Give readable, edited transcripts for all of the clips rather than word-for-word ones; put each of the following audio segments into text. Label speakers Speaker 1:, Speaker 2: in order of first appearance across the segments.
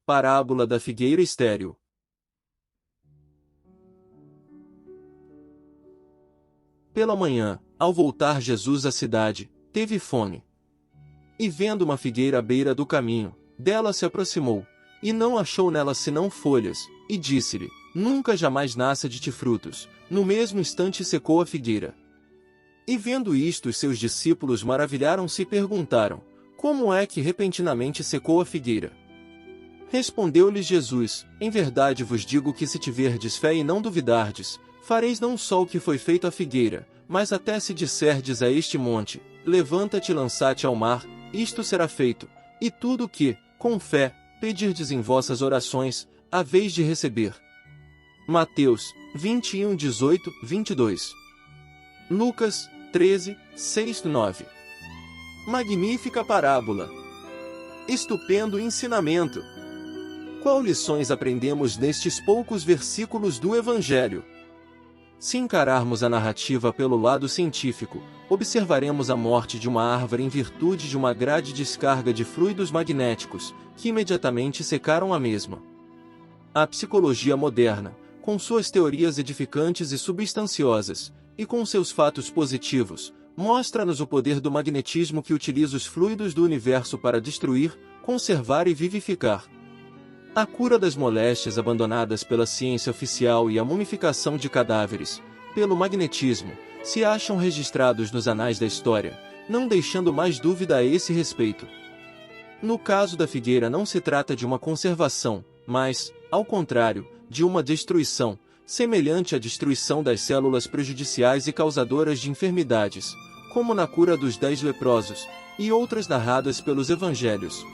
Speaker 1: Parábola da figueira estéril. Pela manhã, ao voltar Jesus à cidade, teve fome. E vendo uma figueira à beira do caminho, dela se aproximou, e não achou nela senão folhas, e disse-lhe: Nunca jamais nasça de ti frutos. No mesmo instante secou a figueira. E vendo isto, os seus discípulos maravilharam-se e perguntaram: Como é que repentinamente secou a figueira? Respondeu-lhes Jesus: Em verdade vos digo que se tiverdes fé e não duvidardes, fareis não só o que foi feito à figueira, mas até se disserdes a este monte: Levanta-te e lança-te ao mar, isto será feito, e tudo o que, com fé, pedirdes em vossas orações, haveis de receber. Mateus 21, 18, 22. Lucas 13, 6, 9. Magnífica parábola! Estupendo ensinamento! Qual lições aprendemos nestes poucos versículos do Evangelho? Se encararmos a narrativa pelo lado científico, observaremos a morte de uma árvore em virtude de uma grande descarga de fluidos magnéticos, que imediatamente secaram a mesma. A psicologia moderna, com suas teorias edificantes e substanciosas, e com seus fatos positivos, mostra-nos o poder do magnetismo que utiliza os fluidos do universo para destruir, conservar e vivificar. A cura das moléstias abandonadas pela ciência oficial e a mumificação de cadáveres, pelo magnetismo, se acham registrados nos anais da história, não deixando mais dúvida a esse respeito. No caso da figueira não se trata de uma conservação, mas, ao contrário, de uma destruição, semelhante à destruição das células prejudiciais e causadoras de enfermidades, como na cura dos 10 leprosos, e outras narradas pelos evangelhos.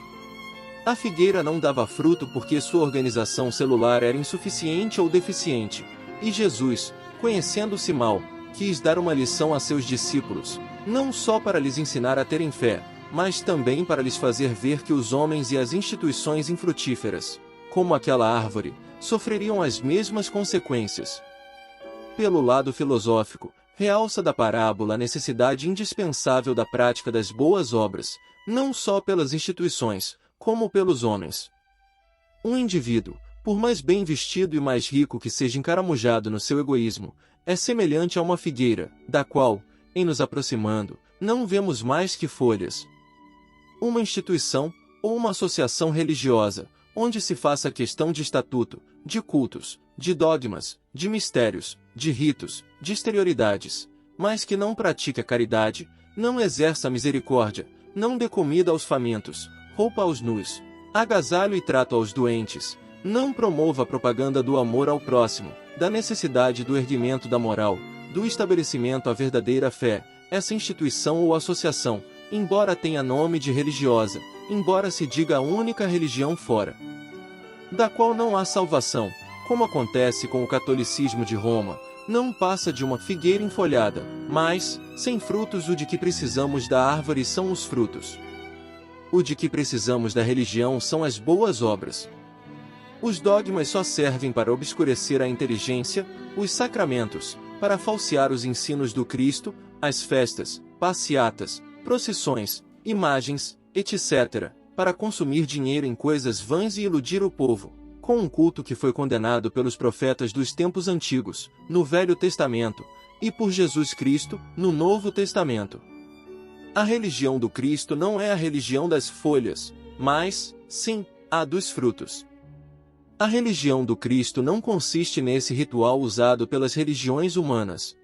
Speaker 1: A figueira não dava fruto porque sua organização celular era insuficiente ou deficiente, e Jesus, conhecendo-se mal, quis dar uma lição a seus discípulos, não só para lhes ensinar a terem fé, mas também para lhes fazer ver que os homens e as instituições infrutíferas, como aquela árvore, sofreriam as mesmas consequências. Pelo lado filosófico, realça da parábola a necessidade indispensável da prática das boas obras, não só pelas instituições, como pelos homens. Um indivíduo, por mais bem vestido e mais rico que seja encaramujado no seu egoísmo, é semelhante a uma figueira, da qual, em nos aproximando, não vemos mais que folhas. Uma instituição, ou uma associação religiosa, onde se faça questão de estatuto, de cultos, de dogmas, de mistérios, de ritos, de exterioridades, mas que não pratique a caridade, não exerça a misericórdia, não dê comida aos famintos, roupa aos nus, agasalho e trato aos doentes, não promova a propaganda do amor ao próximo, da necessidade do erguimento da moral, do estabelecimento à verdadeira fé, essa instituição ou associação, embora tenha nome de religiosa, embora se diga a única religião fora da qual não há salvação, como acontece com o catolicismo de Roma, não passa de uma figueira enfolhada, mas, sem frutos. O de que precisamos da árvore são os frutos. O de que precisamos da religião são as boas obras. Os dogmas só servem para obscurecer a inteligência, os sacramentos, para falsear os ensinos do Cristo, as festas, passeatas, procissões, imagens, etc., para consumir dinheiro em coisas vãs e iludir o povo, com um culto que foi condenado pelos profetas dos tempos antigos, no Velho Testamento, e por Jesus Cristo, no Novo Testamento. A religião do Cristo não é a religião das folhas, mas, sim, a dos frutos. A religião do Cristo não consiste nesse ritual usado pelas religiões humanas.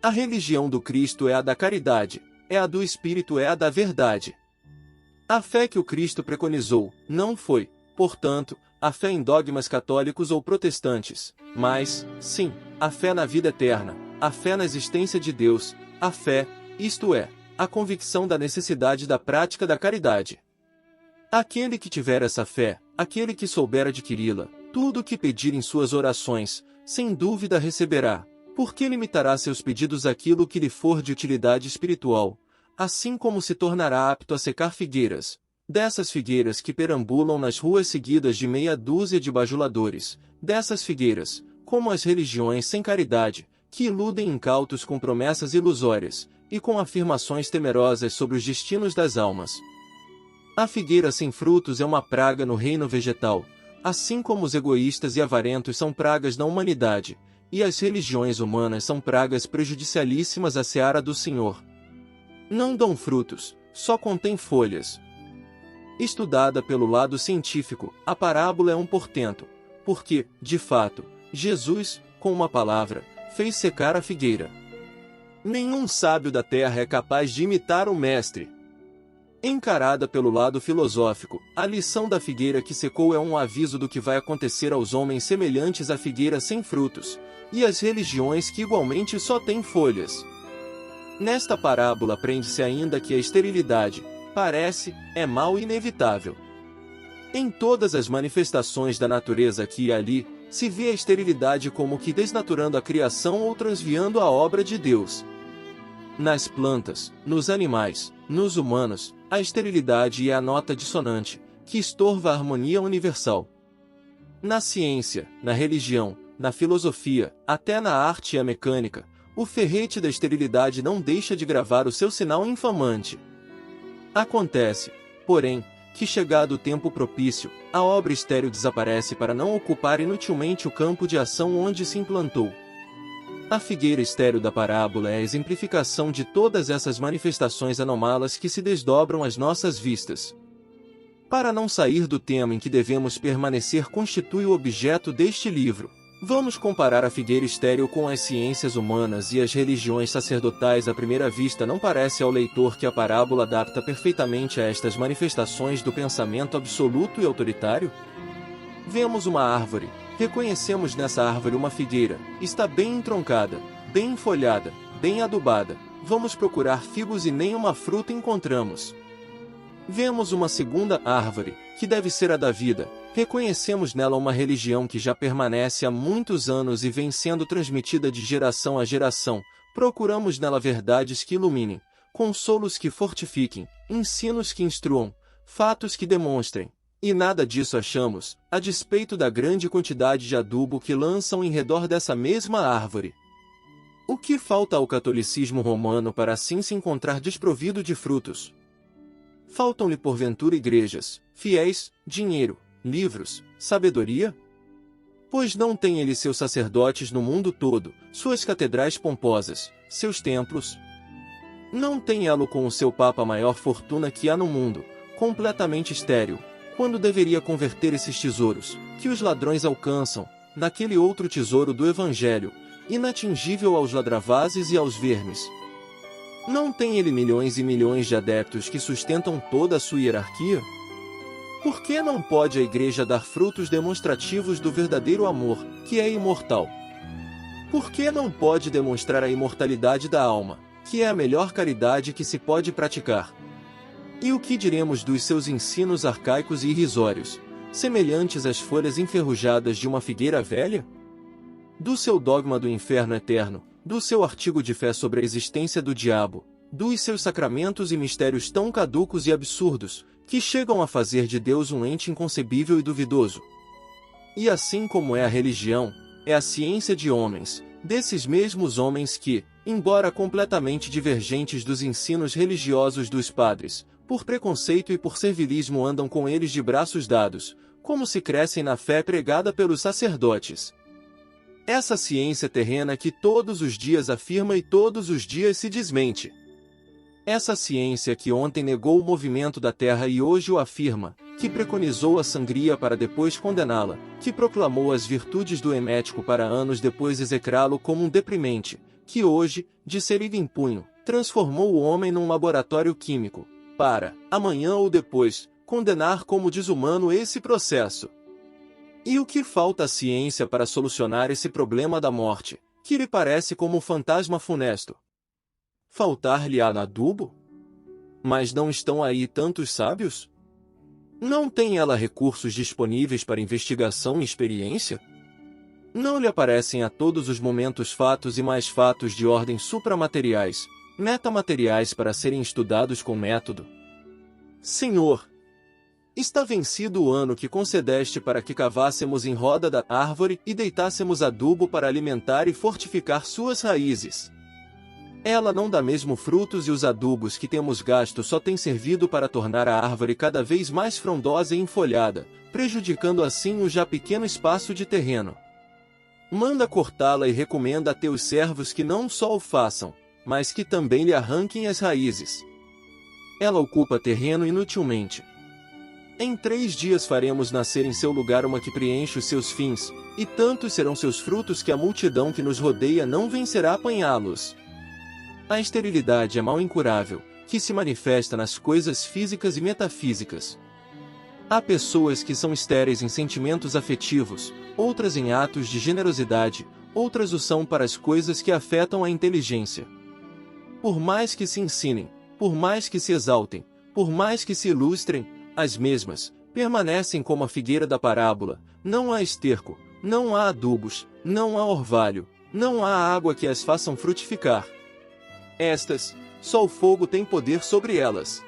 Speaker 1: A religião do Cristo é a da caridade, é a do Espírito, é a da verdade. A fé que o Cristo preconizou, não foi, portanto, a fé em dogmas católicos ou protestantes, mas, sim, a fé na vida eterna, a fé na existência de Deus, a fé, isto é, a convicção da necessidade da prática da caridade. Aquele que tiver essa fé, aquele que souber adquiri-la, tudo o que pedir em suas orações, sem dúvida receberá, porque limitará seus pedidos àquilo que lhe for de utilidade espiritual, assim como se tornará apto a secar figueiras, dessas figueiras que perambulam nas ruas seguidas de meia dúzia de bajuladores, dessas figueiras, como as religiões sem caridade, que iludem incautos com promessas ilusórias, e com afirmações temerosas sobre os destinos das almas. A figueira sem frutos é uma praga no reino vegetal, assim como os egoístas e avarentos são pragas na humanidade, e as religiões humanas são pragas prejudicialíssimas à seara do Senhor. Não dão frutos, só contêm folhas. Estudada pelo lado científico, a parábola é um portento, porque, de fato, Jesus, com uma palavra, fez secar a figueira. Nenhum sábio da terra é capaz de imitar o Mestre. Encarada pelo lado filosófico, a lição da figueira que secou é um aviso do que vai acontecer aos homens semelhantes à figueira sem frutos, e às religiões que igualmente só têm folhas. Nesta parábola aprende-se ainda que a esterilidade, é mal e inevitável. Em todas as manifestações da natureza aqui e ali, se vê a esterilidade como que desnaturando a criação ou transviando a obra de Deus. Nas plantas, nos animais, nos humanos, a esterilidade é a nota dissonante, que estorva a harmonia universal. Na ciência, na religião, na filosofia, até na arte e a mecânica, o ferrete da esterilidade não deixa de gravar o seu sinal infamante. Acontece, porém, que chegado o tempo propício, a obra estéril desaparece para não ocupar inutilmente o campo de ação onde se implantou. A figueira estéril da parábola é a exemplificação de todas essas manifestações anômalas que se desdobram às nossas vistas. Para não sair do tema em que devemos permanecer constitui o objeto deste livro. Vamos comparar a figueira estéril com as ciências humanas e as religiões sacerdotais. À primeira vista não parece ao leitor que a parábola adapta perfeitamente a estas manifestações do pensamento absoluto e autoritário? Vemos uma árvore, reconhecemos nessa árvore uma figueira, está bem entroncada, bem enfolhada, bem adubada, vamos procurar figos e nenhuma fruta encontramos. Vemos uma segunda árvore, que deve ser a da vida, reconhecemos nela uma religião que já permanece há muitos anos e vem sendo transmitida de geração a geração, procuramos nela verdades que iluminem, consolos que fortifiquem, ensinos que instruam, fatos que demonstrem. E nada disso achamos, a despeito da grande quantidade de adubo que lançam em redor dessa mesma árvore. O que falta ao catolicismo romano para assim se encontrar desprovido de frutos? Faltam-lhe porventura igrejas, fiéis, dinheiro, livros, sabedoria? Pois não tem ele seus sacerdotes no mundo todo, suas catedrais pomposas, seus templos? Não tem elo com o seu Papa a maior fortuna que há no mundo, completamente estéril, quando deveria converter esses tesouros, que os ladrões alcançam, naquele outro tesouro do Evangelho, inatingível aos ladravazes e aos vermes? Não tem ele milhões e milhões de adeptos que sustentam toda a sua hierarquia? Por que não pode a Igreja dar frutos demonstrativos do verdadeiro amor, que é imortal? Por que não pode demonstrar a imortalidade da alma, que é a melhor caridade que se pode praticar? E o que diremos dos seus ensinos arcaicos e irrisórios, semelhantes às folhas enferrujadas de uma figueira velha? Do seu dogma do inferno eterno, do seu artigo de fé sobre a existência do diabo, dos seus sacramentos e mistérios tão caducos e absurdos, que chegam a fazer de Deus um ente inconcebível e duvidoso. E assim como é a religião, é a ciência de homens, desses mesmos homens que, embora completamente divergentes dos ensinos religiosos dos padres, por preconceito e por servilismo andam com eles de braços dados, como se crescem na fé pregada pelos sacerdotes. Essa ciência terrena que todos os dias afirma e todos os dias se desmente. Essa ciência que ontem negou o movimento da terra e hoje o afirma, que preconizou a sangria para depois condená-la, que proclamou as virtudes do emético para anos depois execrá-lo como um deprimente, que hoje, de seringa em punho, transformou o homem num laboratório químico, para, amanhã ou depois, condenar como desumano esse processo. E o que falta à ciência para solucionar esse problema da morte, que lhe parece como um fantasma funesto? Faltar-lhe-á adubo? Mas não estão aí tantos sábios? Não tem ela recursos disponíveis para investigação e experiência? Não lhe aparecem a todos os momentos fatos e mais fatos de ordem supramateriais, metamateriais para serem estudados com método? Senhor, está vencido o ano que concedeste para que cavássemos em roda da árvore e deitássemos adubo para alimentar e fortificar suas raízes. Ela não dá mesmo frutos e os adubos que temos gasto só têm servido para tornar a árvore cada vez mais frondosa e enfolhada, prejudicando assim o já pequeno espaço de terreno. Manda cortá-la e recomenda a teus servos que não só o façam, mas que também lhe arranquem as raízes. Ela ocupa terreno inutilmente. Em 3 dias faremos nascer em seu lugar uma que preenche os seus fins, e tantos serão seus frutos que a multidão que nos rodeia não vencerá apanhá-los. A esterilidade é mal incurável, que se manifesta nas coisas físicas e metafísicas. Há pessoas que são estéreis em sentimentos afetivos, outras em atos de generosidade, outras o são para as coisas que afetam a inteligência. Por mais que se ensinem, por mais que se exaltem, por mais que se ilustrem, as mesmas permanecem como a figueira da parábola: não há esterco, não há adubos, não há orvalho, não há água que as façam frutificar. Estas, só o fogo tem poder sobre elas.